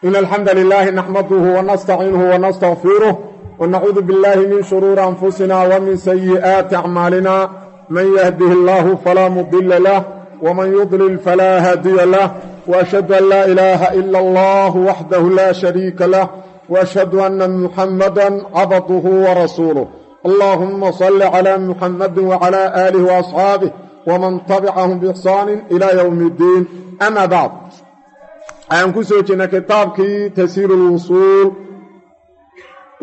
إن الحمد لله نحمده ونستعينه ونستغفره ونعوذ بالله من شرور أنفسنا ومن سيئات أعمالنا من يهده الله فلا مضل له ومن يضلل فلا هادي له وأشهد أن لا إله إلا الله وحده لا شريك له وأشهد أن محمدا عبده ورسوله اللهم صل على محمد وعلى آله وأصحابه ومن تبعهم بإحسان إلى يوم الدين أما بعد ayaan ku soo jirnay kitaabkii tasiirul wusuul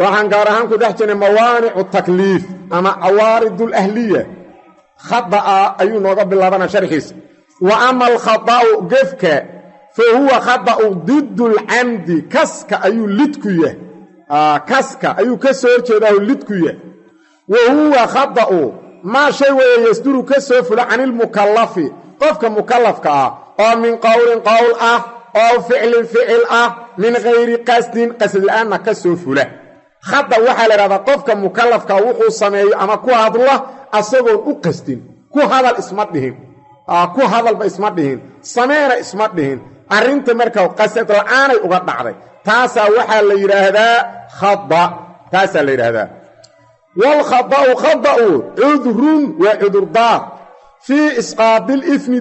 waxaan gaar ahaan ku dhex jirnay mawaanicu takliif ama cawaaridul ahliya khada'a ayuu nooga bilaabanaa sharxiisa wa ama alkhada'u gefka fa huwa khada'u diddul camdi kaska ayuu lidku yahay kaska ayuu ka soo horjeedaa lidku yahay wa huwa khada'u maa shay weeye yasduru ka soo fula canil mukallafi qofka mukallafka ah oo min qowlin qowl ah oo ficlin ficil ah min hayri qasdin qasd la'aanna ka soo fula khada waxaa la idhahdaa qofka mukallafka wuxuu sameeyo ama ku hadla asagoon u qasdin ku hadal isma dhihin ku hadalba isma dhihin sameena isma dhihin arrinta markaa qasad la'aanay uga dhacday taasaa waxaa la yidhaahdaa khada taasaa la yidhaahdaa wal khada'u khada'u cudrun waa cudurdaar fii isqaadil ismi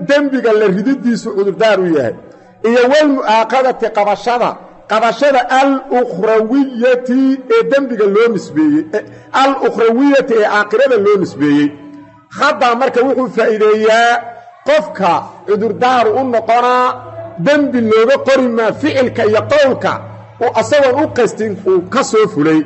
dembiga la rididiisu cudurdaar u yahay iyo walmu'aaqadati qabashada al-ukhrawiyati ee dembiga loo nisbeeyey al-ukhrawiyati ee aakhirada loo nisbeeyey khaddaa marka wuxuu faa'iideeyaa qofka cudurdaaru u noqonaa dembi looga qori maa ficilka iyo qowlka uu asagoon u qastin uu ka soo fulay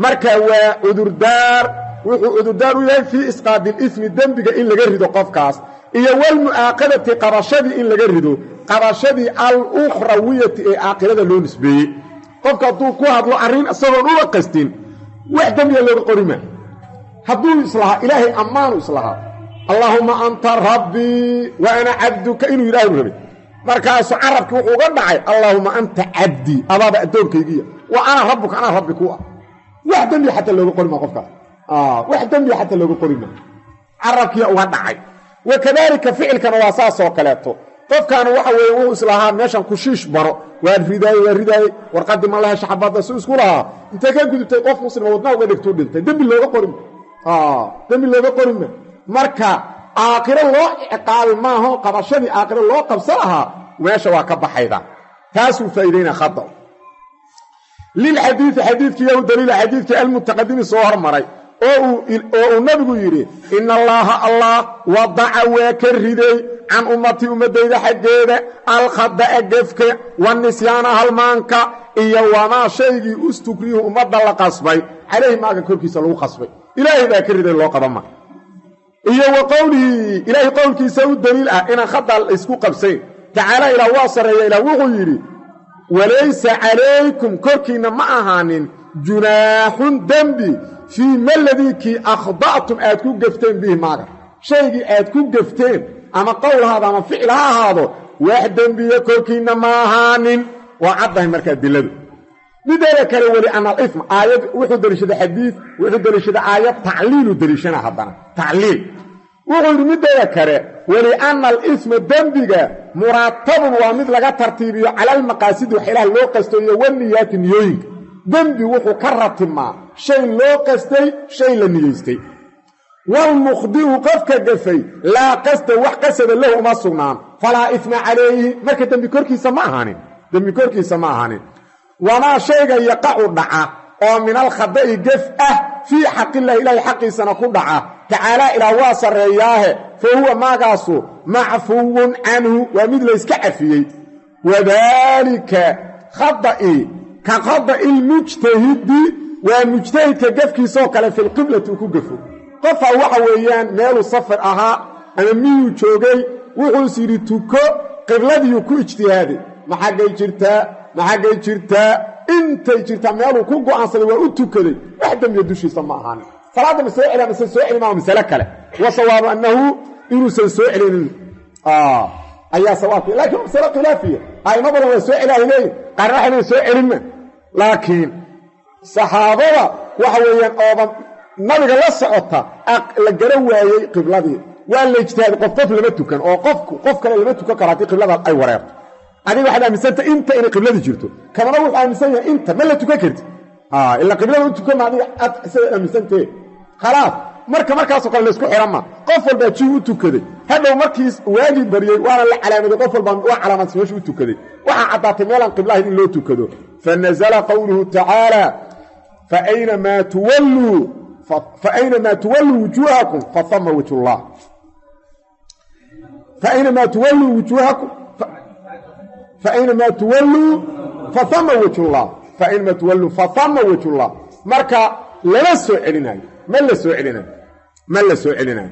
marka waa cudurdaar wuxuu cudurdaar u yahay fii isqaadil ismi dembiga in laga rido qofkaas iyo walmu'aaqadati qabashadii in laga rido qabashadii al-ukhrawiyati ee aakhirada loo nisbeeyey qofka hadduu ku hadlo arrin isagoon uga qastin wax dembiga looga qori maa hadduu islahaa ilaahay ammaanu islahaa allaahumma anta rabbii wa ana cabduka inuu yidhaahu rabay markaasuu carabkii wuxuu uga dhacay allaahumma anta cabdii adaaba addoonkaygiiya wa ana rabbuka anaa rabbi ku ah wax dembiga xataa looga qori maa qofkaas wax dembiga xataa looga qori maa carabkiiya uga dhacay wakadaalika ficilkana waa saasoo kaleeto qofkaana waxa weeye wuu islahaa meeshan kushiish baro waa ridaayey warqadii ma laha shaxabadda si isku lahaa intay ka gudubtay qof muslima wadnaha uga dhigtuu dhintay dembi looga qorima marka aakhiro loo ciqaabi maaho qabashadii aakhiro loo qabsa lahaa meesha waa ka baxayda taasuu faa'iidaynaa khada lilxadiidi xadiidkiiyahu daliila xadiidkii almutaqadimi soo hormaray oo uu nabigu yidhi ina allaaha allah wadaca waa ka riday can ummatii ummadayda xaggeeda alkhada'a gefka wanisyaana halmaanka iyo wamaa shaygii ustukrihu ummadda la qasbay calayhi maaga korkiisa lagu qasbay ilaahay baa ka riday loo qaba ma iyo wa qowlihii ilaahay qowlkiisa u daliil ah inaan khada laysku qabsayn tacaala ilaah waa sarreeya ilaah wuxuu yidhi walaysa calaykum korkiinna ma ahaanin junaaxun dembi fii maladiikii akhda'tum aad ku gefteen bihi maaga shaygii aad ku gefteen ama qowl haado ama ficil ha ahaado wax dembiya korkiinna ma ahaanin waa caddahay markaa diladu mideeda kale weli ana alifma aayad wuxuu deliishaday xadiid wuxuu deliishaday aayad tacliilu deliishana haddana tacliil wuxuu yidhi mideeda kale weli ana alisma dembiga muratabun waa mid laga tartiibiyo cala almaqaasidi waxyaalaha loo qasto iyo waniyaati niyooyinka dembi wuxuu ka ratimaa shay loo qastay shay la niyeystay walmukhdi'u qofka gafay laa qasta wax qasada lahu uma sugnaan falaa ifma calayhi marka dembi korkiisa ma ahaanin wamaa shayga yaqacu dhaca oo min alkhada'i gef ah fii xaqillahi ilaahay xaqiisana ku dhaca tacaalaa ilaah waa sarreeyaahe fa huwa maagaasu macfuwun canhu waa mid layska cafiyey wadaalika khada'i ka khada'i lmujtahidi waa mujtahidka gefkiisoo kale filqiblati uu ku gafo qofaa waxa weeyaan meeluu safar ahaa ama miyuu joogay wuxuus yidhi tuko qibladiiu ku ijtihaaday ma xaggay jirtaa intay jirtaa meeluu ku go'aansaday waa u tukaday wax dembiya dushiisa ma ahaanin salaadda ma soo celiya mase soo celi maa masale kale wa sawaabu annahu inuusan soo celinin ayaa sawaabka laakiin masale khilaafiya a'imo badan waa soo celiyahay leeyihin qaarna waxay leeyihin soo celinma laakiin saxaabada waxa weeyaan ooban nabiga la socota la garan waayey qibladii waa la ijtihaaday qof lama tukan oo qof kale lama tukan karo haddii qiblada ay wareerto adiga waxaad aaminsanta inta inay qiblada jirto kamana wuxuu aaminsan yahay inta ma la tukan karti ila qiblada u tukan adiga aad isaga aaminsantee khalaas markaasoo kale la isku xiran ma qof walba jii u tukaday hadhow markii waagi bariyay waana la calaamaday qof walba waa calaamadsan meesha u tukaday waxa cadaatay meelan qiblaha in loo tukado fanazala qawluhu ta'ala fa aynama tuwallu wujuhakum fa thamma wajhullah فأينما تولوا وجوهكم فأينما تولوا فثم وجه الله فأينما تولوا فثم وجه الله marka lama soo celinayo ma la soo celinayo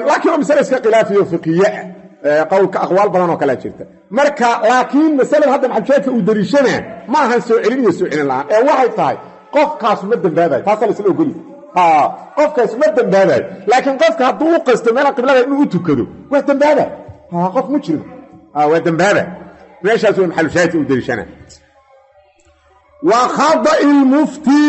laakiin mas'ala iska khilaafiyo fiqiye qowlka aqwaal badan oo kala jirta marka laakiin mas'alada hadda maxaadka uu dariishanaa ma aha soo celin la'aan waxay tahay qofkaas ma dambaabay taas la isla ogol qofkaas ma dambaabay laakiin qofka hadduu u qasto meel qiblada inuu u tukado waa dambaaba qof mujrim waa dambaaba meeshaas waa maxal shaahid u dariishana wa khada al mufti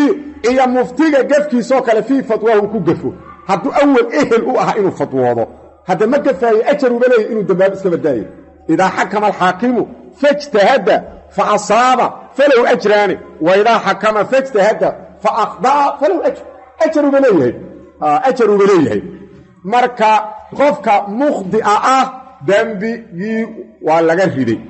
iyo muftiga gafkiisoo kale fi fatwahu ku gafo hadduu awal ehel u aha inuu fatwoodo hada ma gafayo ajar u leeyahay inuu dambaab iska badaayo idaa hakama al hakimu fajtahada fa asaba falahu ajran wa idaa hakama fajtahada fa akhda falahu ajr ajaru baleeyahay marka qofka mukhdi'a dambigii waa laga riday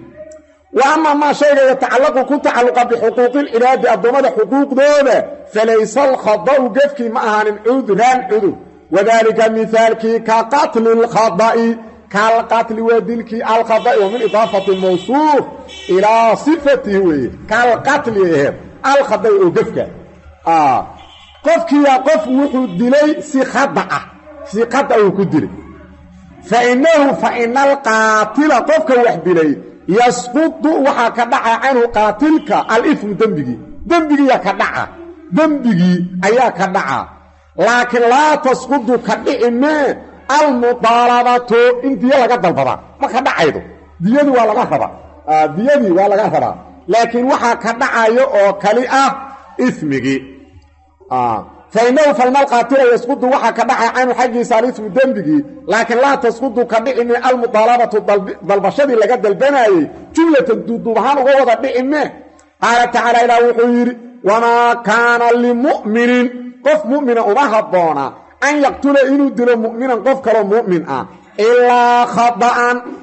wa amma ma shayga yatacallaqu ku tacalluqa bi xuquuqil cibaadi adoomada xuquuqdooda falaysa al-khada'u gafki ma ahanin udran udur wadalika mithalki ka qatl al-khada'i kal qatl wa dilki al-khada'i wa min idafati al-mawsuf ila sifatihi kal qatl al-khada'i oo gafka qofkii qof wuxuu dilay si khada uu ku dilay fa inal qaatila qofka wax dilay yasqutu waxa ka dhaca anhu qaatilka al-ithmu dambigi ayaa ka dhaca laakiin la tasqutu ka dhicime al-mutalabatu intii laga dalbada ma ka dhacaydo diyadu waa laga rabaa laakiin waxa ka dhacayo oo kali ismigi فإنه فالمال قاتل يسقط وحا كدحا عنه حقي ساليس ودنبغي لكن لا تسقط كدحني المطالبة بالبشر لغا دلبناي جملة دوبهان وودا دحمه قال تعالى الى وحير وما كان للمؤمن قف مؤمن وما حبونا ان يقتل انه دل مؤمنا قف كلو مؤمن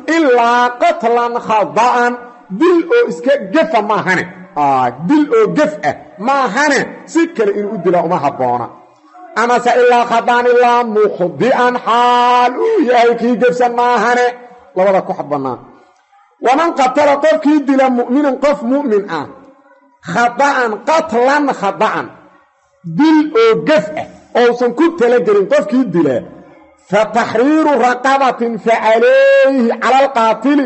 الا قتلا خطأ دل او اسك جفا ما هنه dil oo gaf ma hane si kale in u dila uma haboona ama sa illa khadan illa mukhdi'an hal yahay ki gafsan ma hane labada ku xabanaan waman qatala qofki dila mu'minan qof mu'min khata'an dil oo gaf oo san ku tala galin qofki dila fa tahriru raqabatin fa alayhi ala al-qatil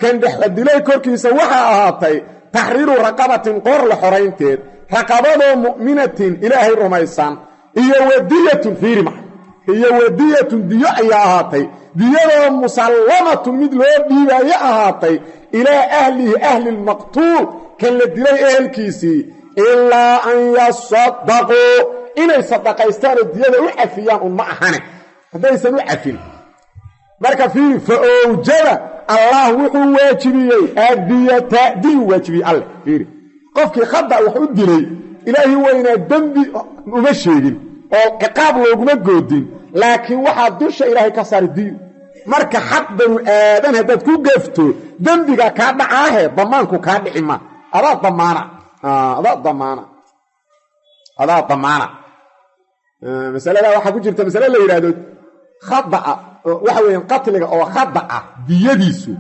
kan dilay korkiisa waxa ahaatay تحرير رقبة قر لحرينتين رقبة مؤمنة إلهي رميسان هي ودية فيرمح هي ودية دية أيهاتي دية مسلمة مثل دية أيهاتي إلى أهل المقتول كان لدي أهل كيسي إلا أن يصدقوا إن يصدق يستار الدية وعفيان معهنة هذا يسنو عفين marka fi fa'awjaba Allah wuxuu waajibiyay adiyata di waajibi alle fiiri qofkii khada wuxuu dilay ilaahi wayna dambi uma sheegin oo ciqaab looguma goodin laakiin waxa dusha ilaahi ka saardiin marka xaq banu aadan hadad ku gafto dambiga ka dhacaahe damaanku ka dhicima adaa damaana masalada waxa ku jirta mas'ala la yiraahdo khada waxa weeyaan qatliga oo khada diyadiisu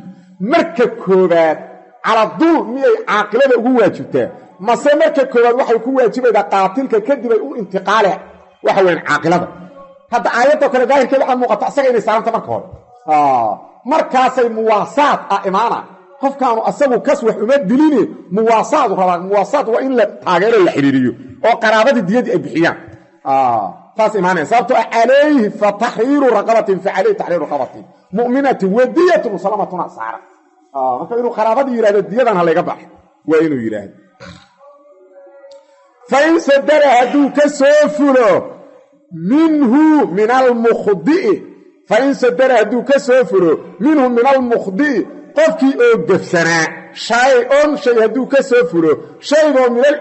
marka koobaad ala dul miyay caaqilada ugu waajibtaa mase marka koobaad waxay ku waajibaydaa qaatilka kadib ay u intiqaale waxa weeyaan caaqilada hadda aayadda kale daahirkeeda waxa muuqata asaga inay saaranta marka hore markaasay muwaasaad imaana qofkaanu asagu kas wax uma dilini muwaasaad waa in la taageero la xiriiriyo oo qaraabada diyadii ay bixiyaan فاس إيمانه صارت عليه فتحرير رقبة فعليه تحرير رقبة مؤمنة ودية مسلمة أسعار فإنه خرابة يراد الدية هلا يقبح وإنه يراد فإن صدر هدوك سوفره منه من المخضئ فإن صدر هدوك سوفره منه من المخضئ qofkii oo gafsanaa shay-on shay hadduu ka soo fulo shaygoo minal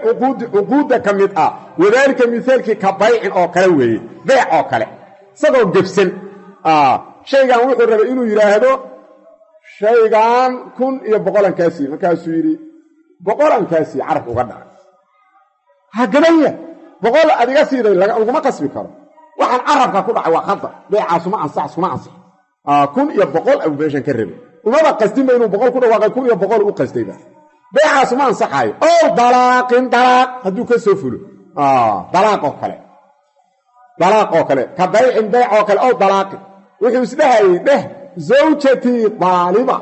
cuquudda ka mid ah wadaalika mihaalkii ka baycin oo kale weeye beec oo kale isagoo gafsan shaygan wuxuu rabay inuu yidhaahdo shaygan 1,000 kaasii markaasuu yidhi 100 kaasii carab uga dhacay ha gadanya 100 adiga siiday laguma qasbi karo waxaan carabka ku dhacay waa khata beecaasuma ansax suma ansax 1,000 abu meeshan ka rabay umaba qasdinba inuu 100 ku dhawaaqay 1,000 u qastayba beecaasuma ansaxayo oo dalaaqin dalaaq hadduu ka soo fulo dalaaq oo kale ka baycin beec oo kale oo dalaaqin wuxuu isdhahayay dheh zawjatii daaliba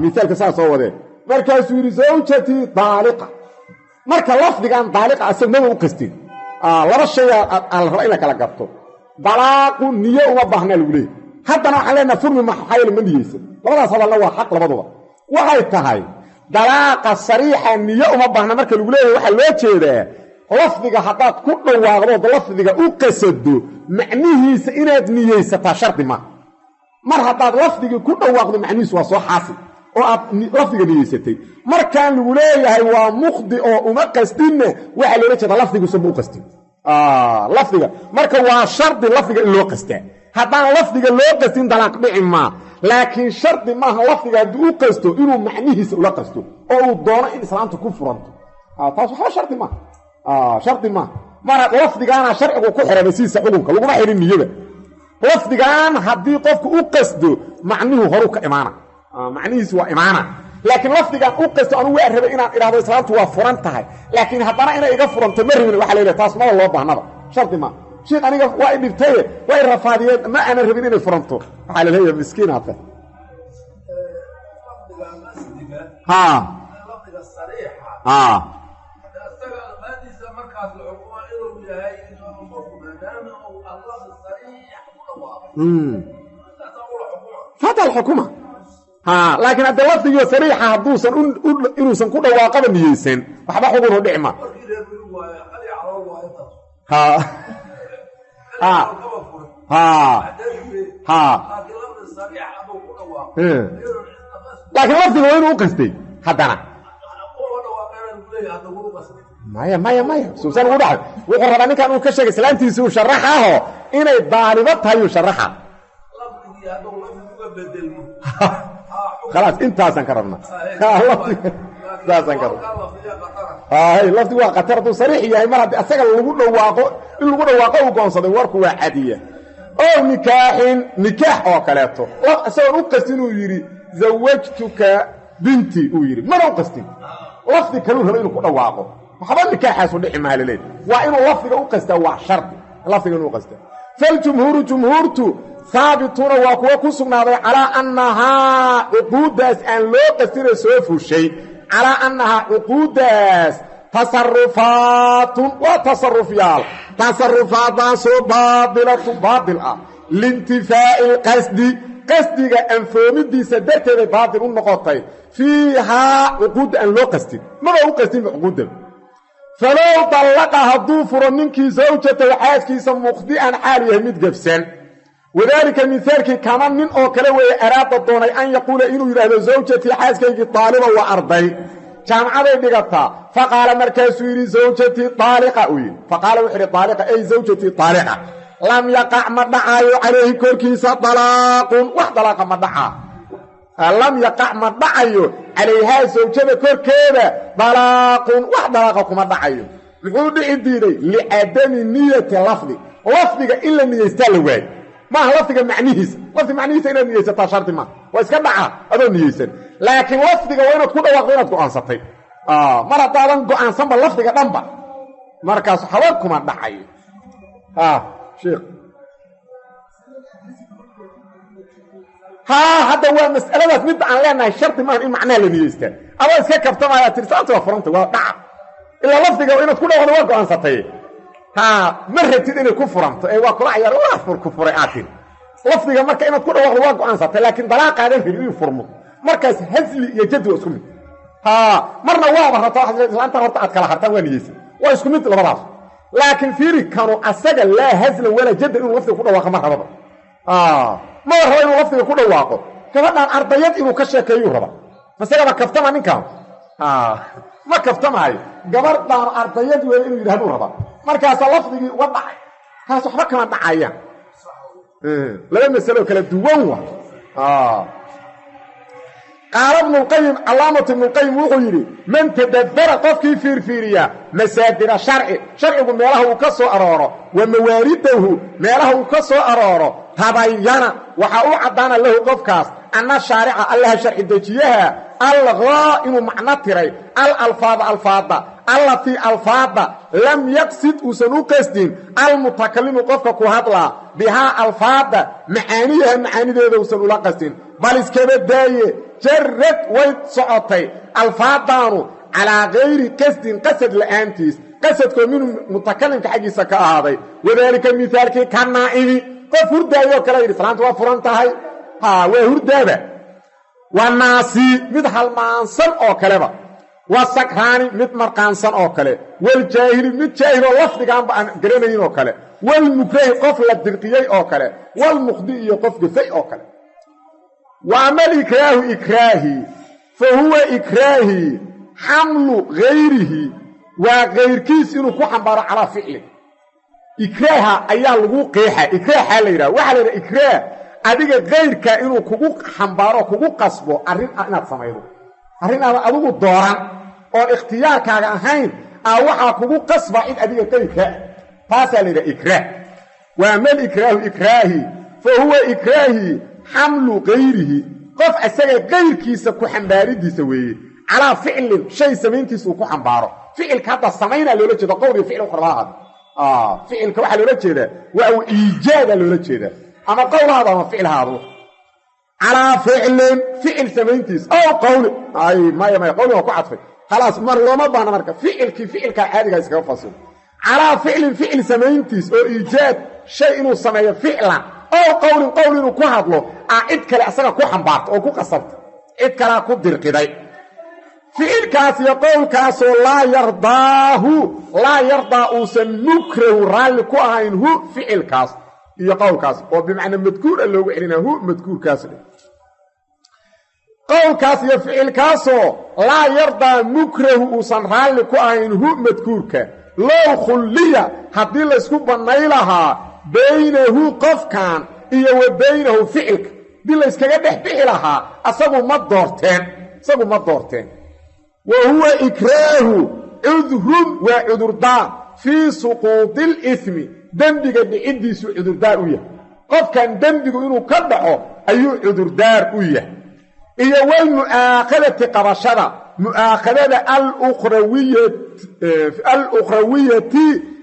mithaalka saa soo wadee markaasuu yidhi zawjatii daaliqa marka lafdigan daaliqa asag maba u qastin laba shay aan raba in la kala garto dalaaqu niyo uma baahna lagu leeyahy haddana waxaan leenaha furmi maxayl ma niyeysan labadaas hadalna waa xaq labaduba waxay tahay dalaaqa sariixa niyo uma baahna marka lagu leeyahay waxaa loo jeedaa lafdiga haddaad ku dhawaaqdood lafdiga u qasado macnihiisa inaad niyeysataa shardi ma mar haddaad lafdigii ku dhawaaqdo macnihiisu waa soo xaasil oo aad lafdiga niyeysatay markaan lagu leeyahay waa muqdi oo uma qasdinne waxaa loola jeedaa lafdiguusanba u qastin lafdiga marka waa shardi lafdiga in loo qastaa haddaan lafdiga loo qastin dalaaq dhici maa laakiin shardi maaha lafdiga haddii u qasto inuu macnihiisa ula qasto oo uu doono in islaamta ku furanto taas waxba shardi maaha shardi maaha mar lafdigaana sharcigu ku xiray siisa xukunka laguma xirin niyada lafdigan haddii qofku u qasdo macnuhu horu ka imaana macnihiisu waa imaana laakiin lafdigan u qasto anu waa rabay inaan idhaahdo islaamtu waa furan tahay laakiin haddana inay iga furanto ma rabin waxa leeyahay taas maba loo baahnaba shardi maaha sheekh aniga waa i dhibtaye waa i rafaadiyeen ma aanan rabin inay furanto waxaa laleeyahay miskiin hata fata alxukuma laakiin hadda lafdigii sariixa hadduusan inuusan ku dhawaaqaba niyeysan waxba xugun u dhici ma laakiin lafdiga waa inuu u qastay haddana maya suusan ugu dhaxay wuxuu rabaa ninkan uu ka sheegay islaantiisi uu sharaxaho inay daalibo tahay uu sharaxa khalaas intaasaan ka rabna intaasaan ka rabna lafdigu waa khatar hadduu sariix yahay mar haddii asaga lagu dhawaaqo in lagu dhawaaqo uu goonsaday warku waa cadiya oo nikaaxin nikaax oo kaleeto isagoon u qastin uu yidhi zawajtuka binti uu yidhi mana u qastin lafdi kaluu raba inuu ku dhawaaqo waxba nikaaxaasu dhici maalaleed waa inuu lafdiga u qastaa waa shardi lafdiga inuu qastaa faljumhuuru jumhuurtu haabituuna waa kuwa ku sugnaaday calaa annahaa cuquuddaas aan loo qastina soo fushay calaa annahaa cuquuddaas tasarufaatun waa tasarufyaal tasarufaadaasoo baadilatun baadil ah liintifaa'i lqasdi qasdiga anfoomidiisa darteeday baadil u noqotay fiihaa cuquudda aan loo qastin maba u qastinba cuquudda falow dallaqa hadduu furo ninkii zawjataw xaaskiisa mukhdi'an xaal yahay mid gafsan wadaalika mihaalkii kama nin oo kale weeye araada doonay an yaquula inuu yidhaahdo zawjatii xaaskaygii daaliba waa arday jaamacaday dhigataa faqaala markaasuu yidhi zawjatii daaliqa uu yidhi faqaala wuxuu yidhi daaliqa ey zawjatii daaliqa lam yaqac ma dhacaayo calayhi korkiisa dalaaqun wax dalaaqa ma dhacaa lam yaqac ma dhacayo calayhaa zawjada korkeeda dalaaqun wax dalaaqa kuma dhacayo muxuu dhici diiday licadami niyati lafdi lafdiga in la niyeystaa la waayo maaha lafdiga macnihiisa lafdi macnihiisa inaad niyeysataa shardi maaha waa iska dhacaa adoo niyeysan laakiin lafdiga waa inaad ku dhawaaqdo inaad go'aansatay mar haddaadan go'aansanba lafdiga dhanba markaas haba kuma dhacayo sheekh hadda waa mas'aladaas midda aan leenahay shardi maahan in macnaha la niyeystaa adoo iska kabtamaya tirsaanta waa furanta waa dhaca ilaa lafdiga inaad ku dhawaaqdo waa go'aansatay ma rabtid inay ku furanto ee waa kula cayaar waa furku furay aatin lafdiga marka inaad ku dhawaaqdo waa go'aansatay laakiin dalaaqaadan rabin inuu furmo markaas hasli iyo jaddi waa isku mid marna waaba rabtaa islaanta horta aad kala hartaan waa niyeysan waa isku mid labadaas laakiin fiiri kanu asaga laa haslan walaa jaddan inuu lafdiga ku dhawaaqo ma rababa ma rabo inuu lafdiga ku dhawaaqo gabadhan ardayad inuu ka sheekeeyo raba masagaba kaftama ninkan ma kaftamaayo gabadhan ardayad weey inuu yiraahdo raba markaas lafdigii uga dhacay kaas waxba kama dhacayaan laba mas'alo kala duwan قال ابن القيم علامة ابن القيم وغيري من تدبر قفكي فيرفيريا مسادر شرع ميله وكسو أراره وموارده ميله وكسو أراره تبينا وحاو عدانا له قفكاس أن الشارع الله شرع دجيها الغائم معنى تري الألفاظ التي ألفاظ لم يقصد وسنو قصدين المتكلم قفك كهدلا بها ألفاظ معاني ذي وسنو لا قصدين بل اسكبت دايه جرت ويتصعطي الفاظانو على غير قصد لأنتيس قصدكم من متكلم كحقيسة كهذا وذلك المثال كان نائمي فهرداء وكلا يري فلانت وفرانتهاي وهرداء والناسي مثل المانسان أو كلمة والسكراني مثل مرقانسان أو كلمة والجاهل مثل جاهل واللفظ عن قرينين أو كلمة والمكره قفل الدرقيي أو كلمة والمخدئي قفل في أو كلمة وأما إكراهي فهو إكراهي حمل غيره وغير كيس إنه كو حنبار على فعله إكراها أيها لغو قيحة إكراها ليرا وحالينا إكراه أديك غير كإنه كو حنباره كو قصبه أرين أنا سميره أرين أدوه الدوران أو اختيار كاغاهين أوحا كو قصبه إن أديك كيكا فاسا ليرا إكراه وأما إكراهي فهو إكراهي حمل غيره قف أساق غير كيسا كو حنباري دي سويه على فعل شيء سمينتيسو كو حنباره فعل كهذا سمينا لولا جدا قولي فعل قرآن فعل كوحا لولا جدا وأو إيجادا لولا جدا أما قول هذا ما فعل هذا على فعل سمينتيس أو قولي أي ما قولي وكو عطفي خلاص لو ما بانا مركب فعل كهذا يسكا فصل على فعل سمينتيس أو إيجاد شيء إنه سميه فعلا أو قول إنه كو هذا عيد كلا أساقا كو حنبارت أو كو قصبت عيد كلا كو درقضي فعل كاس يقول كاس لا يرضى أوسن نكره رالكو أهين هو فعل كاس يقول كاس وبمعنى مذكور اللي هو إعلنا هو مذكور كاس قول كاس يفعل كاس لا يرضى نكره أوسن رالكو أهين هو مذكور كاس لو خلية حدي لسكوب النيلها بينه قف كان إيه وبينه فعلك دي لسكا بحبه لها أصابوا ما الدورتين وهو إكراه عذر وعذرداء في سقوط الإثم دنبغا بعديس عذرداء ويا قف كان دنبغا إنه كدعه أي عذرداء ويا إيه والمؤاخذة قرشرة مؤاخذة الأخروية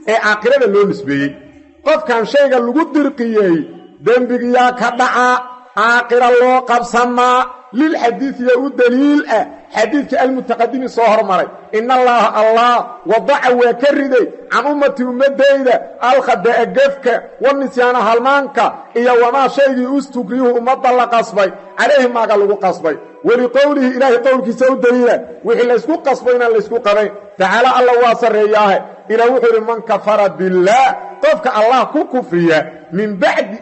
عاقلة اللون نسبيه قف كان شيئا لغو درقيي دنبغا كدعه عاقل الله قبصنا للحديث يقول دليل حديث المتقدم صهر مري إن الله وضع وكردي عن أمتي أمديدة الخداء قفك والنسيان هالمانك إيا وما شيء أستقريه أمد الله قصبي عليهم ما قالوا قصبي ولقوله إلهي قولك سوى دليل وحي لسكو قصبين لسكو قبين تعالى الله واصر إياه إلى وحر من كفر بالله طفك الله كفرية من بعد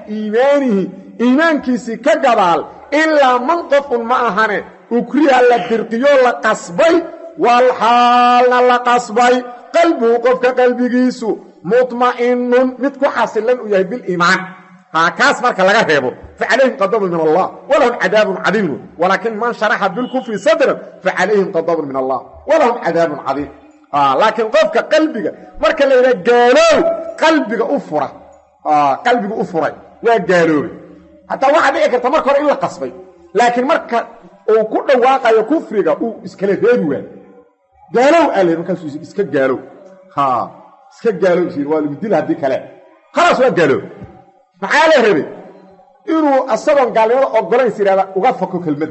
إيمانكيسي كقبال إلا من قف معهن أكريها لدرقيو لقصبي والحال لقصبي قلبه قفك قلبي جيسو مطمئن متكو حاصلا ويهي بالإيمان كاس مارك لغا هيبو فعليهم غضب من الله ولهم عذاب عظيم ولكن من شرح بالكفر صدرا فعليهم غضب من الله ولهم عذاب عظيم لكن قفك قلبك مارك لغا قالوا قلبك أفرى وقالوا حتى واحد يكرت مركه إلا قصبي لكن مركه او كل واقع كفرغا او اسكله ديبوان قالوا قال مركه اسك قالوا اسك قالوا يصير والو بدل هدي كلام خلاص قالوا معاله ربي انه اصلا قال له اوغلين سيرادا uga fako kelmad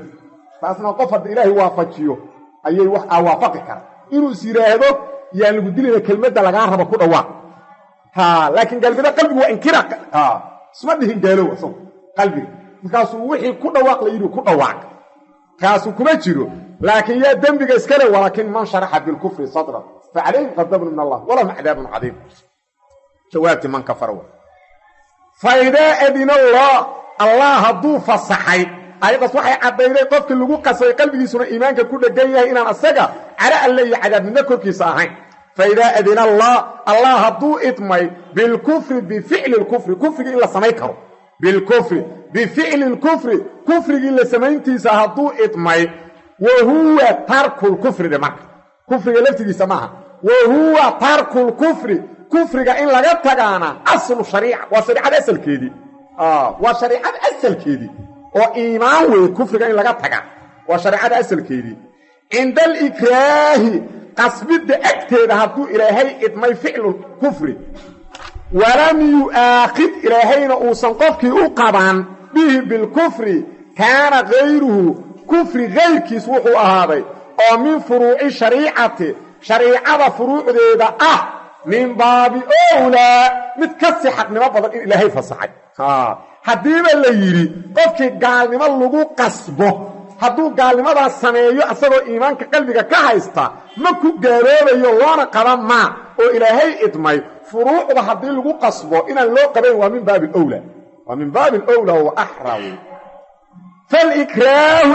taasna qof hada ilaahi waafajiyo ayay wax waafaqi kara inuu siraado yaa lagu dilay kelmadda laga rabo ku dhawaaq laakiin qalbigu waa inkira isma dhihin gaalow asoo qalbi markaasuu wixii ku dhawaaq la yiri ku dhawaaq kaasu kuma jiro laakiin yaa dambiga iskale walakin man sharaha bil kufri sadra fa alayhi ghadab min Allah wala ma'dab adhim jawaabti man kafara fa idha adina Allah hadu fasahay ayadaas waxay cadayday qofkii lagu qasbay qalbigiisuna iimaanka ku dhagan yahay inaan asaga cara alle iyo cadaabnimo korkiisa ahayn faidaa adina allah hadduu idmay bilkufri bificli lkufri kufrigii in la samayn karo bilkufri bificli lkufri kufrigii la samayntiisa hadduu idmay wa huwa tarku lkufri dhe marka kufriga laftigiisa maaha wa huwa tarku lkufri kufriga in laga tagaana aslu shariica waa shariicada asalkeedii waa shariicada asalkeedii oo iimaan weeye kufriga in laga taga waa shariicada asalkeedii cinda alikraahi qasbidda agteeda hadduu ilaahay idmay ficlu kufri walam yu'aakhid ilaahayna uusan qofkii u qaban bihi bilkufri kaana kayruhu kufri kayrkiis wuxuu ahaaday oo min furuuci shariicati shariicada furuucdeeda ah min baabi owlaa mid ka si xaqnimo badan in ilaahay fasaxay haddiiba la yidhi qofkii gaalnimo lagu qasbo hadduu gaalnimadaas sameeyo asagoo iimaanka qalbiga ka haysta ma ku gaaloobayo loona qaban maa oo ilaahay idmay furuucda haddii lagu qasbo inaan loo qabayn waa min baabi owlaa waa min baabi owlaa wa axraa wey falikraahu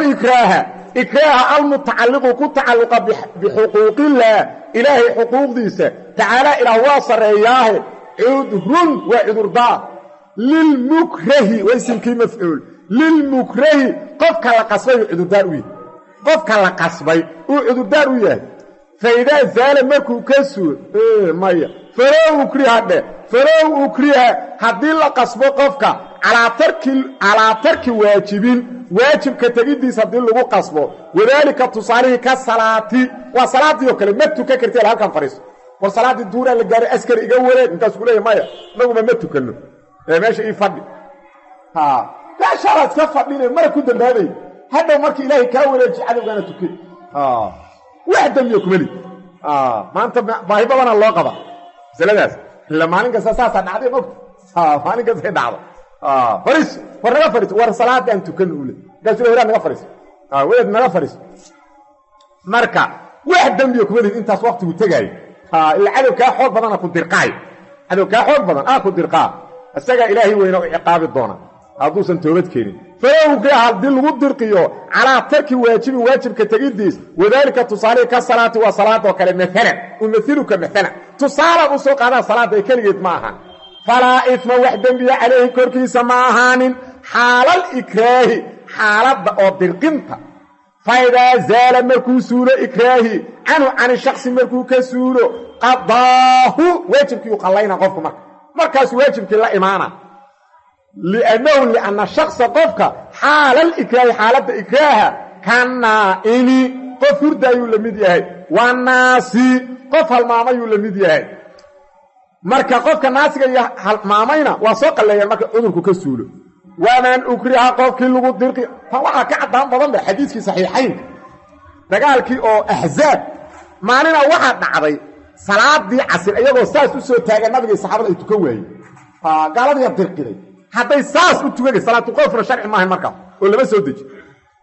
ikraaha almutacalliqu ku tacalluqa bixuquuqillaah ilaahay xuquuqdiisa tacaalaa ilaah waa sarreeyaahe cudrun waa cudurdaar lilmukrahi waa isimkii mafcuul lilmukrahi qofka la qasbay uu cudurdaar u yahay qofka la qasbay uu cudurdaar u yahay faidaa zaala markuu ka suul maya falow ukriha dheh falow ukriha haddii la qasbo qofka calaa tarki waajibin waajibka tegiddiis haddii lagu qasbo wadaalika tusaalihii ka salaati waa salaaddii oo kale ma tukan karteel halkan fadhiiso war salaaddii duuraa la gaaray askari iga wareeg intaas ku leeyahy maya inaguma ma tukanno meesha ii fadhi meeshaadaad ka fadhine mara ku dambaabay hadhow markii ilaahay kaa wareeji cadowgaana tukan wax dambiya kumeli maanta baahi badana loo qaba masaladaas ila maalin kasta saasaa dhacday mogta maalin kastay dhacdo fariiso war naga fadhiiso war salaada aan tukanno ule markaasuu wadaad naga fadhiiso wadaad naga fadhiiso marka wax dambiya kumeli intaas waqtigu tegaayo ila cadow kaa xoog badana ku dirqaayo cadow kaa xoog badan ku dirqaa isagaa ilaahay weyna u ciqaabi doona hadduusan toobad keenin falowkii haddii lagu dirqiyo calaa tarki waajibin waajibka tegiddiis wadaalika tusaalihii ka salaati waa salaadoo kale maalan umailuka maalan tusaalaad u soo qaadaan salaadda ay keligeed ma ahaan falaa ifma wax dembiya calayhi korkiisa ma ahaanin xaalal ikraahi xaaladda oo dirqinta faidaa zaala markuu suulo ikraahi canhu cani shaksi markuu ka suulo qadaahu waajibkii u qallayna qofku markaas waajibkii la imaana lianna shaksa qofka xaalalikraahi xaaladda ikraaha ka naa'imi qof hurdaayuu la mid yahay waa naasi qof halmaamayuu la mid yahay marka qofka naasiga iyo halmaamayna waa soo qalleeyaan marka cudurku ka suulo waman ukriha qofkii lagu dirqi tan waxaa ka caddaan badan ba xadiiskii saxiixaynka dagaalkii oo axzaab maalina waxaa dhacday salaadii casir iyagoo saas u soo taagan nabigii saxaabada ay tukan waayeen gaaladiiya dirqiday hadday saas u tukan salaatu qofna sharci maahayn markaas oo lama soo deji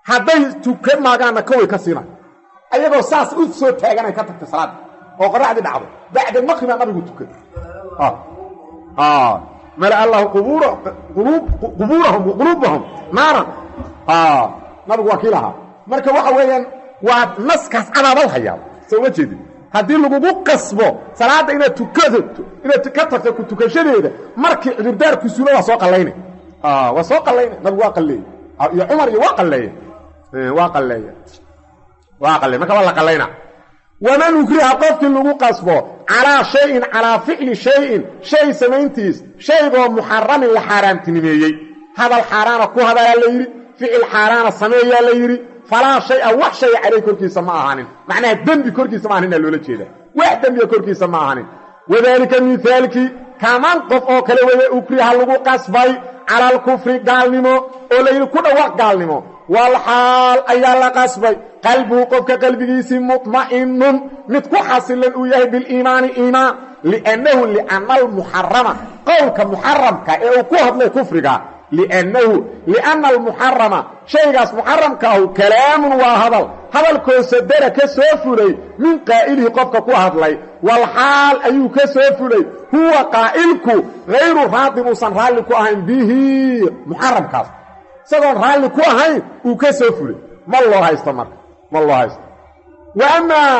hadday tukan maagaanna kaway ka siina ayagoo saas u soo taaganay ka tagtay salaada oo qoraxdii dhacdo bacda maqribaa nabigu tukan mala allahu qubuurahum waquluubahum naaran nabigu waa kii lahaa marka waxa weeyaan waa naskaas cadaabal hayaa soo ma jeedin haddii lagugu qasbo salaadda inaad tukado inaad ka tagto ku tukashadeeda markii cudurdaarku suulo waa soo qallayna waa soo qallayna nabigu waa qalleeyey iyo cumar iyo waa qalleeye marka waa la qallayna waman ukriha qofkii lagu qasbo calaa shayin calaa ficli shayin shay samayntiis shaygoo muxaramin la xaaraamtinimeeyey hadal xaaraana ku hadalaa la yidhi ficil xaaraana sameeyaa la yidhi falaa shay-a wax shay calay korkiisa ma ahaanin macnaha dembi korkiisa ma ahanin aa loola jeeda wax dembiga korkiisa ma ahanin wadaalika mihaalkii kaman qof oo kale weye ukriha lagu qasbay cala alkufri gaalnimo oo layidhi ku dhawaaq gaalnimo walxaal ayaa la qasbay qalbuhu qofka qalbigiisii mutma'inun mid ku xasilan uu yahay biliimaani iimaan lianna almuxarama qowlka muxaramka ee uu ku hadlay kufriga lianna almuxarama shaygaas muxaramkaahu kalaamun waa hadalkoo sadara ka soo fulay min qaa'ilihi qofka ku hadlay walxaal ayuu ka soo fulay huwa qaa'ilku hayru raadin uusan raalli ku ahayn bihi muxaramkaas isagoon raalli ku ahayn uu ka soo fulay ma loo haysto marka ma loo haysto wa amaa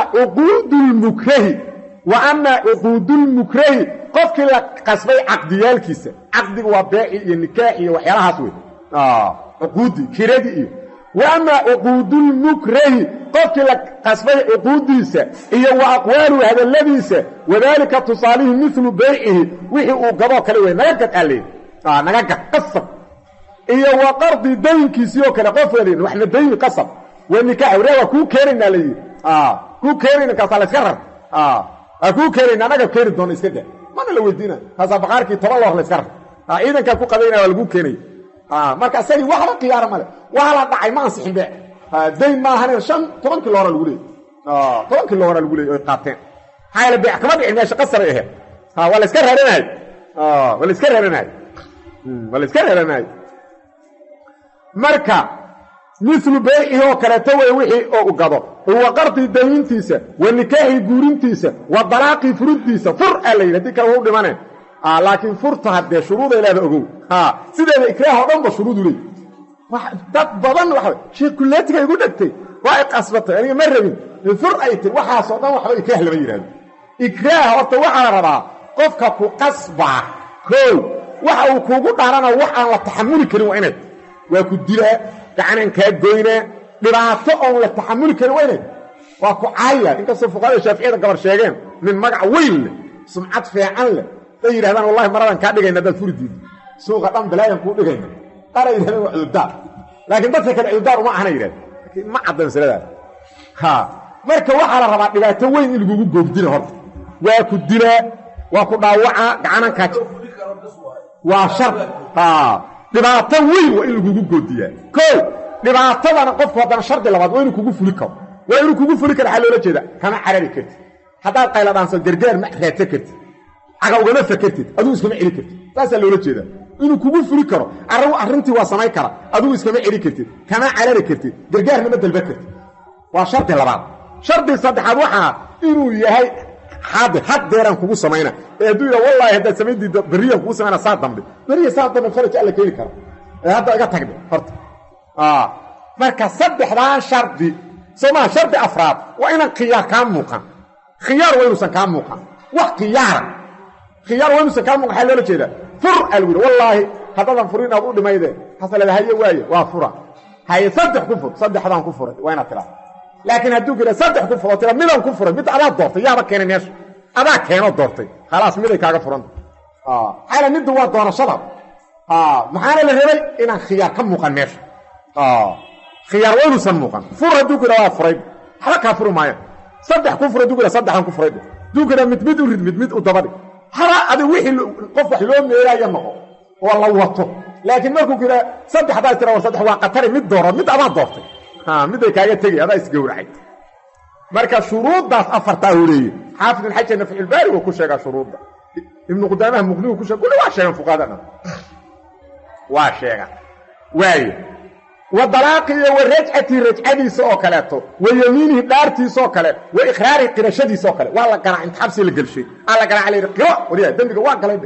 cuquudulmukrahi qofkii la qasbay caqdiyaalkiisa caqdiga waa beeci iyo nikaax iyo waxyaalahaas wey cuquudi kiradii iyo wa amaa cuquudulmukrahi qofkii la qasbay cuquudiisa iyo wa aqwaaluhu hadalladiisa wadaalika tusaalihi milu beycihi wixii uu gadoo kale wey naga gad aleey naga gad qasab iyo wa qardi daynkiisii oo kale qof wadeen waxna dayni qasab wa nikaax waa kuu keenaynaa layidhi kuu keenayna kaasaa la iska rar kuu keenayna anaga keeni doona iska da mana la weydiina kaasaa baqaarkii 10 loor la iska rar ciidankaa ku qadaynaya waa lagu keenaya marka isagii waxba khiyaara male waa la dhacay ma ansixin bee dayn maahan 10 kiloora lagu leeyahay 10 kiloora lagu leeyahay qaateen hayla bee kama dhicin meesha qasar ay ahayd waa la iska raranay waa la iska raranay waa la iska raranay marka مثل بيعه كرتوي وحي او غدو هو قرضي دينتيسا ونكاحي غورنتيسا وطلاقي فرديسا فر عليه هدي كان هو dhimanay laakiin furta hadee shuruud ay leedahay ogow sideeda ikraaha dhan ba shuruud leh wax dad badan waxa shirkuleetiga igu dhagtay waa qasbatay aniga ma rabin fur ay tii waxa soo dhan waxba ikraah lama yiraahdo ikraaha horta waxa la rabaa qofka ku qasba kow waxa uu kugu dhaarana wax aan la taxamuli karin waa inay waa ku dilaa gacan ka goyna dhibaato oo la taxamuli karin waa inay waa ku caaya inta soo fuqaada shaafiicida gabar sheegeen min magac weyn sumcad fiican leh ay yiraahdaan wallahi maradan ka dhigayna dad furdiid suuqa dhan balaayan ku dhigayna qara yiraahdaan waa cudurdaar laakiin dadka kale cudurdaar uma ahna yiraahdaan ma cadan salada marka waxa la rabaa dhibaato weyn in lagu goobdino horta waa ku dilaa waa ku dhaawaca gacan ka waa shar dhibaato weyn waa in lagu goodiyaa koo dhibaatadana qof wadan shardi labaad waa in kugu fuli karo waa in kugu fuli karo xaloola jeeda kama carari karti hadaa qayladaan soo gargaar ma raata karti aga ugana fakartid aduu iskama celi kartid taas loola jeeda inuu kugu fuli karo arrintii waa samay kara aduu iskama celi kartid kama carari kartid gargaarna ma dalba kartid waa shardi labaad shardi saddexaad waxa inuu yahay hadeeran kugu sameeyna aduu wallahi hada sameeydi bariya kugu sameeyna saa dambe bariya saa dambe faraj alla keeni karo hada iga tagde horta marka saddexdaan shardi soma shardi afraad waa inaan qiyaar ka muuqan qiyaar waa inuusan ka muuqan wax qiyaar خيار وينسى كان محل ولا كده فر الويل والله هذا فرين ابو دميده حصل هي وايه وافرا هي صدق كفر صدق حدان كفر وين طلع لكن هدو كده صدق كفر ترى ميدان كفر ميد على دورت يا ما كان ناس ادا كانوا دورتي خلاص ميد كاغا فرن على ميد وا دورشدا maxaana la rabay inaan khiyaar ka muuqan meesha khiyaar waynuusan muuqan fur hadu kida waa furay hala ka furmaayo saddex kufur hadu kida saddexan kufray duukada mid u rid mid u dabadi hara adi wixii qof wax loo meelaya maqo wala wato laakiin markuu kira saddexda tira war saddex waa qatar mid dooro mid ama doortay mid ay kaaga tagay ada isgowracay marka shuruudaas afarta horeeyay xaafid al-hajj fi al-bari wa ku sheega shuruuda ibn qudamah muqniu ku sheega waa sheegan fuqaadana waa sheega way wadalaaqi wa raj'ati raj'adiisa oo kaleeto wa yamiinihi dhaartiisa oo kale wa iqraari qirashadiisa oo kale waa la garaa inta xabsi la galshay alla garaa calay qiro wariya dambiga waa galay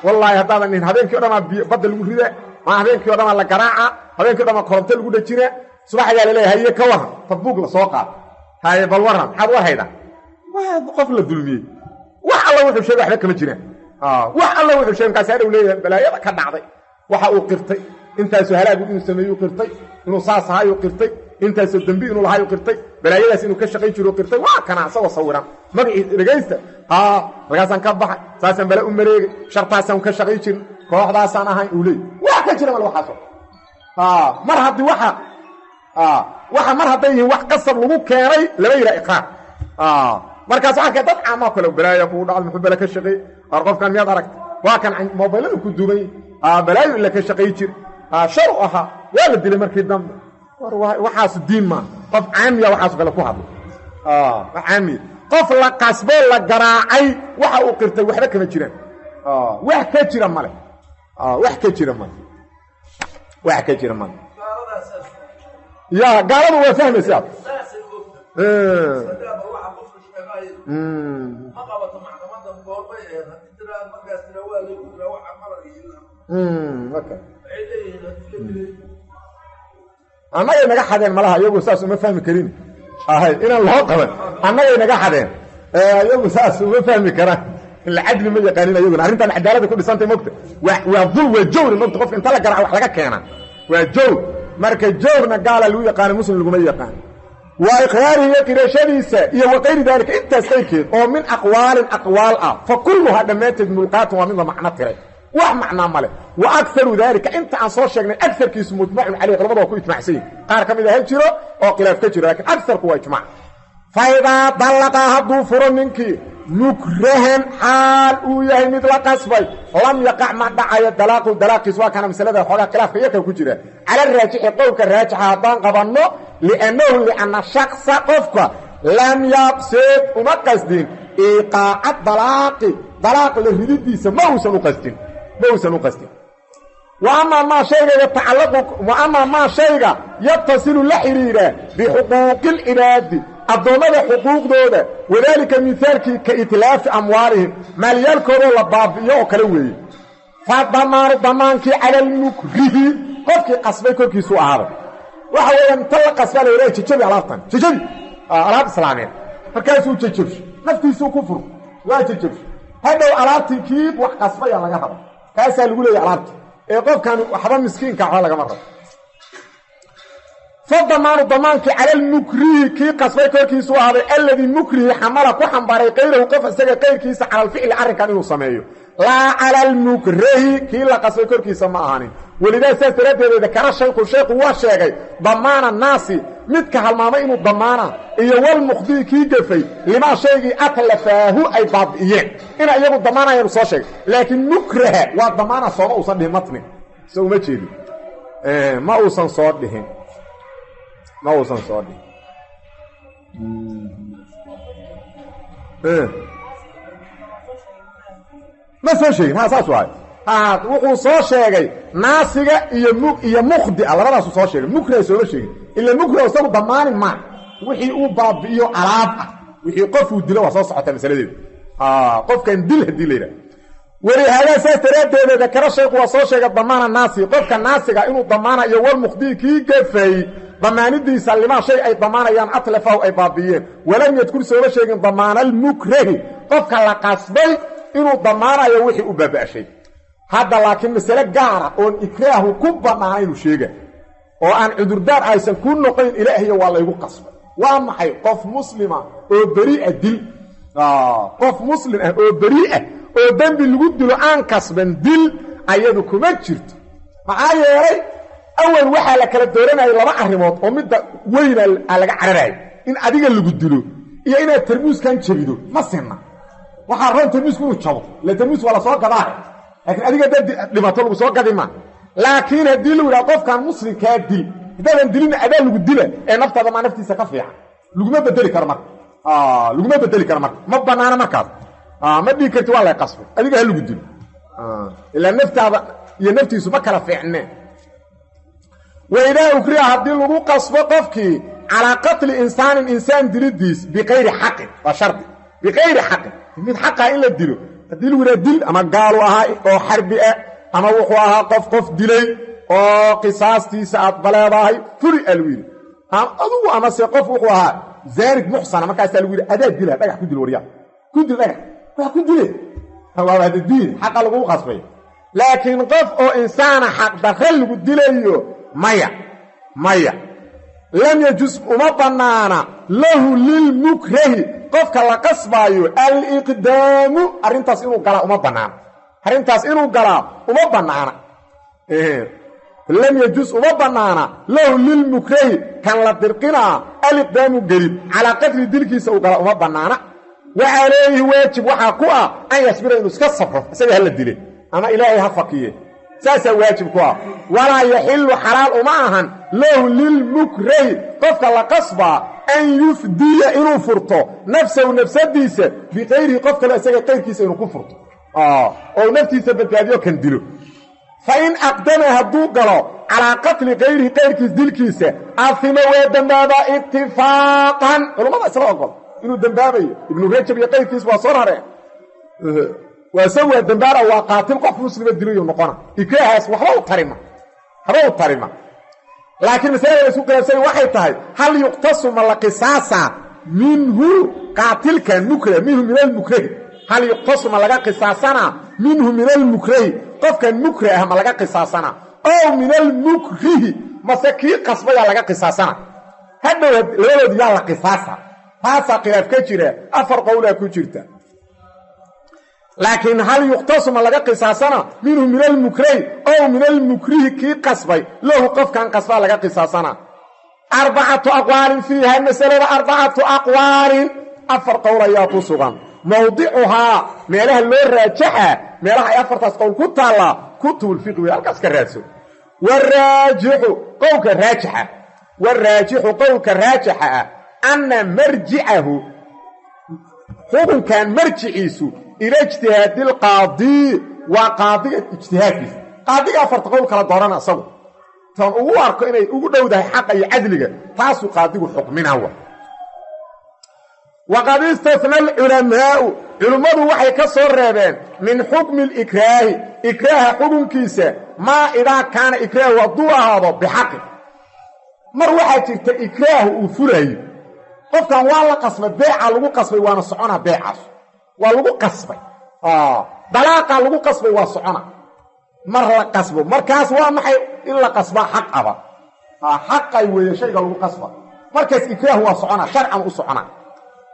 wallahi hadaan nin habeenkii dhama badda lagu rida ma habeenkii dhama la garaaca habeenkii dhama koronto lagu dhajina subaxda la leeyahay ka waran tabuug la soo qaad hay bal waran xad war hayda waa qof la dulmiyay wax alla wuxuu sheegay waxba kama jiraan wax alla wuxuu sheegay ka saaro leeyahay balaayada ka dhacday waxa uu qirtay intaasoo halaagu inuu sameeyo qirtay inuu saasahayo qirtay intaasoo dambi inuu lahayo qirtay balaayadaas inuu ka shaqayn jiro qirtay waa kana asoo sawiran magacii dhageysta ragaasan ka baxay saasan bala u mareegay shartaasan ka shaqayn jir kooxdaasan ahayn uu leey wax ka jira wal waxaas mar hadii waxa mar hadii wax qasab lagu keenay laba yira iqraar markaas waxa ka dad caama kale balaaya ku dhacal muxuu bala ka shaqay qofkan miyaad aragtay waa kan mobilada ku duubay balaayo ila ka shaqayn jir shar'aha wala dilay markii dambe waxaas diin ma qof caamiya waxaas kale ku hadlo caami qof la qasbo la garaacay waxa uu qirtay waxba kama jiraan wax ka jira male wax ka jira male wax ka jira male ya gaaladu waa fahmaysaa ma qabato maxkamadda goormay ee hadii markaas tira waa la waxa maray annagay naga xadeen malaha iyagu saas uma fahmi karin ahay inaan loo qaban annagay naga xadeen iyagu saas uma fahmi karaan العدل ما يقانين ايغنا arrintan cadaalada ku dhisantay moogta waa dul waa jawr moogta qof inta la garaac wax laga keena waa jawr marka jawrna gaala lagu yaqaan muslim lagu ma yaqaan waa iqraari qirashadiisa iyo waqayri dalika inta saykeed oo min aqwaal fa kulluha dhamatid mulqat wa min macna tiray wax macna male wa aktharu dalika inta aan soo sheegnay aktharkiisu mutma'un alayhi qalbada ku ijmaacsan qaar kamid ah jiro oo khilaaf ka jiro laakiin aktharku waa ijmaac fa ida dalaqa hadu furuninki مكرهن حال او yahay mid la qasbay lam yaqa ma dhacayo dalaaqis waa kana misalada xogaa khilaafka yaka ku jira ala raajix qowlka raajix hadaan qabano li'anna shakhsa qofka lam yaqsid uma qasdin iqaa'at dalaaq la rididiisa ma uusan u qasdin وأما ما شيء يتصل لحريرة بحقوق الإرادة الضمان حقوق دودة وذلك مثال كإتلاف أموالهم ماليال كورو لبابيو كلوي فالضمانك على المكره قفك قصبي كوركي سؤال وهو يمتلق قصبي لإليه تجبي على تجبي على السلامين فكاسو تجبش نفتيسو كفر لا تجبش هذا على كيب وقصبي على قهر كاسا يقول على قف كان وحبا مسكين كعلا مرة فالضمانك على المكره كي قصبي كوركي سؤال الذي المكره حملك وحنباري غيره قف السجا غير كيس على الفعل أرن كان يسميه لا على المكره كي لا قصبي كوركي سماهاني ولذا سيسترد ذكر الشيخ وشيغي ضمان الناس midka halmaamay inuu damaana iyo wal muqdi ki gafay lima sheegi atlafaahu ay baabiyeen ina iyagu damaanayaan soo sheeg laakiin mukraha waa damaana soo uusan dhimatni soo ma jeedi ma uusan soo dhihin ma soo sheegin ha saas waay wuxuu soo sheegay naasiga iyo muqdi labadaas soo sheegay mukraha soo sheegay إلا مكره وصابه ضمان ما وحي او بابيو عراب وحي قفو ديله وصو سقطه مسألة قف كان ديله ديله ولهذا سيسترد ذكر الشيخ وصو شيخ ضمان الناس قف كان ناسغا انه ضمان اي ول مخدي كي كفي ضمانيدي سلمها شيء اي ضمان ايام اطلفوا اي بابيين ولم يذكر سوى شيء ضمان المكره قف كان قصبي انه ضمان اي وحي او باباشي هذا لكن مسألة جاره او اكراه كبنا انه شيغا oo aan cudurdaar aysan ku noqon ilaahay waa la igu qasbay waa maxay qof muslima oo bari'a dil qof muslim ah oo bari'a oo dambi lagu dilo aan kasban dil ayadu kuma jirto maxaa yeelay awal waxa la kala dooranay laba arimood oo mid weyn laga cararay in adiga lagu dilo iyo inaad tarmuuskan jabido ma sinna waxa ran tarmuusku uu jabo la tarmuus wala soo gadaa laakiin adiga dad dhibato lagu soo gadima لكن هدي له قف كان مسلم كادل هذا دليل اداء لو دله اي نفته ما نفتيسا كفيع لغما بدل كرمك لغما بدل كرمك ما بنانا مكاس ما دي كرت ولا قصف اديك هل غدل الا نفته يا نفتيسو ما كلا فيعنا واذا اكره هدي لو قصف قفكي على قتل انسان دليديس بغير حق وشرط بغير حق من حقه الا ديلو ديلو ودل اما قالوا او حربي ama wuxuu ahaa qof dilay oo qisaastiisa aad baleedahay furi alwiil adugu ama se qof wuxuu ahaa zaarig muxsana markaas lagu yiri adaa dilay dhagax ku dil wariya ku dil dhagax waa ku dilay waa hada diin xaq lagu qasbay laakiin qof oo insaan xaq dakhal lagu dilayo maya lam yajuz uma banaana lahu lil mukrah qofka la qasbayo al iqdaamu arintaas inuu gala uma banaana arintaas inuu galaa uma banaana lam yajuz uma banaana lahu lil mukrah kan la dirqina aliqdamu galib ala qadri dilkiisa uu galaa uma banaana wa alayhi waajib waxa ku ah an yasbira inuu iska sabro isaga hal dilay ama ilaahay ha faqiye saasa waajib ku ah wala yahillu halal uma ahan lahu lil mukrah qofka la qasba an yufdiya inuu furto nafsadiisa bi qeyri qofka la isaga qeyrkiisa inuu ku furto او نفتي سبتاديو كان ديلو فإن أقدم هدو قالوا على قتل غيره كيس ديلكيسة أثم ودنبابا اتفاقا قالوا ماذا أسرع قال إنه دنبابي ابن رجب يقير كيس وصرره وسوى الدنبارة وقاتل قف مسلم الدليل نقنا إكراهاس وحبو طريمة لكن مثلا يسوق نفسه واحد طيب هل يقتص من القصاص منه قاتل كان مكره منه من المكره هل يقتص من القصاصنا منه من المكره قف كان مكره ما لقى قصاصنا أو من المكره مسكي قصبة لقى قصاصنا هذا لولد يلا قصاصا هذا قياف كجرة أفرق أولى كجرة لكن هل يقتصم لغا قصاصنا منه من المكره أو من المكره كي قصبي له قف كان قصبا لغا قصاصنا 4 أقوال فيها المسألة 4 أقوال أفرق أولى يتصغن موضعها ميلها اللور راجحة ميلها أفرق قول كتالا كتب الفقه هلكاس كراسو والراجح قولك الراجحة والراجح قولك الراجحة أن مرجعه حكم كان مرجعيسو إلى اجتهاد القاضي وقاضي اجتهاده قاضي أفرط قول كلا دوران أصبه تان ugu arko inay ugu dhowdahay xaq iyo cadliga taasu qaadigu xukminaha waqad istithna al-ulama ulamadu waxay ka soo reebeen min hukm al-ikrah xukunkiisa ma ida kana ikrah wadu ahado bixaq mar waxa jirta ikrah uu furayo qofkan waa la qasbay beeca lagu qasbay waana socona beecaas waa lagu qasbay dalaaqa lagu qasbay waa socona mar la qasbo markaas waa maxay in la qasba xaq aba xaq ay weeye shayga lagu qasba markaas ikrah waa socona sharcan u socona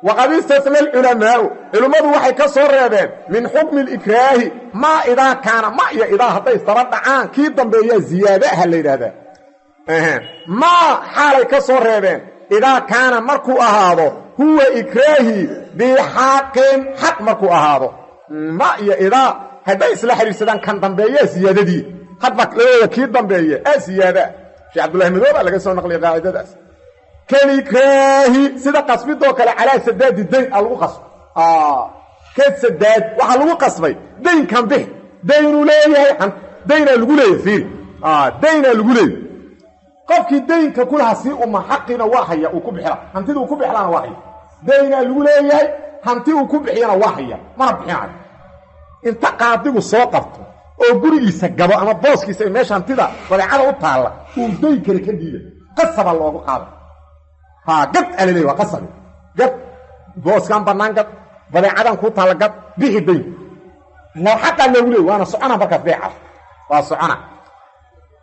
waqad istithna al-ulama ulamadu waxay ka soo reebeen min hukm al-ikrah ma ida kana ma ya ida haday istabadaan ki dambeeya ziyaadaha la yiraahdaa ma xalay ka soo reebeen ida kana markuu ahaado huwa ikrahi bi haqqin haq markuu ahaado ma ya ida haday isla xiriirsadaan kan dambeeya ziyaadadii hadba leeyahay ki dambeeya ziyaada Sheikh Abdullah Madooba laga soo naqliyay qaacidadaas kan ikrahi sida qasbidoo kale ala sadad dayn lagu qasb kad sadad waxa lagu qasbay dayn kan bix daynu leeyahay dayna lagu leeyahay fiir dayna lagu leeyahay qofkii daynka kulaha si uma xaqina waahaya uu ku bixira hantidu ku bixilana waahaya dayna lagu leeyahay hanti uu ku bixiyana waahaya ma bixinayo inta qaadigu soo qabto oo gurigiisa gabo ama booskiisa meesha hantida badeecada u taala uu dayn kale ka diiday qasaba loogu qaado gad alilay waa qasab gad booskan banaanka badeecadan ku taala gad bixi dayn la xaqa lagu leeyahay waana socona marka beeca waa socona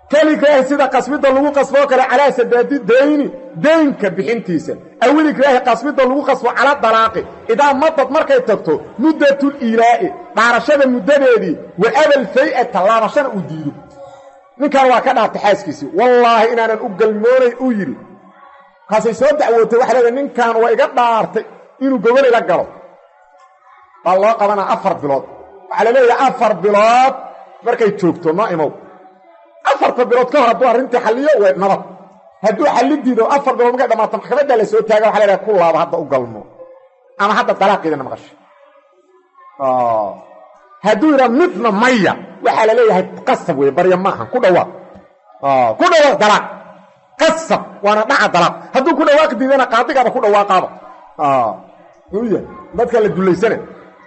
كالكراه سيدا قسمته لغو قسمه كلا على سداد دينك بحنتيسا أولي كراه قسمته لغو قسمه على الطلاق إذا مضت مركة تكتو مدة الإيلاء بارشاد المدة دي وأبا الفيئة لارشاد أديره من كان واكنا تحاسكسي والله إنا نقل موري أيري خاصة يسود دعوته وحده من كان وإيقات دارتي إنو قبل إلقره الله قبنا أفر بلاد وعلى ليه أفر بلاد مركة تشوكتو نائمو أفر بلاد كهر الدوار انت حليه ونرد هدو حلي ديدو أفر بلاد مقعد ما تمحكمة دا لسوء تاقه وحليه لها كل الله بحضا أقلمو أما حتى الطلاق إذا نمغش هدو يرمتنا مية وحالة ليه هتقصب ويبريا معها كل واق كل واق طلاق قصب وانا دعا طلاق هدو كل واق ديدنا قاطقة كل واق قابا ويا بدك اللي تقول لي سنة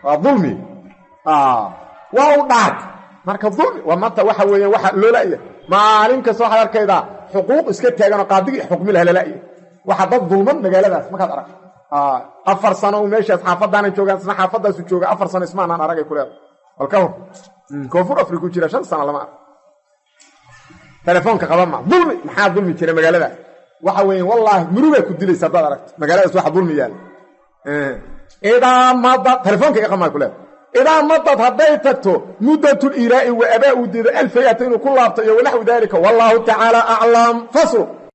ظلمي واو دعك marka dulmi waa maanta waxa weeyaan waxa loo leeyahay maalin ka soo xadarkayda xuquuq iska taagan qaadiga xukmi la leeyahay waxa dad dulman magaaladaas markaad arag afar sano meeshaas xaafadana joogan xaafadaas jooga afar sano ismaan aragay ku leeyahay halka koonfur afrika ku jira 5 sano lama telefoonka qabama dulmi maxaa dulmi jira magaalada waxa weeyaan wallahi muruga ku dilaysa dad aragto magaaladaas waxa dulmi yaal ida madda telefoonka iqama ku leeyahay إذا مضت هديتكتو مدة الإيلاء وأباء دير 1000 كل لابطة ونحو ذلك والله تعالى أعلم فصل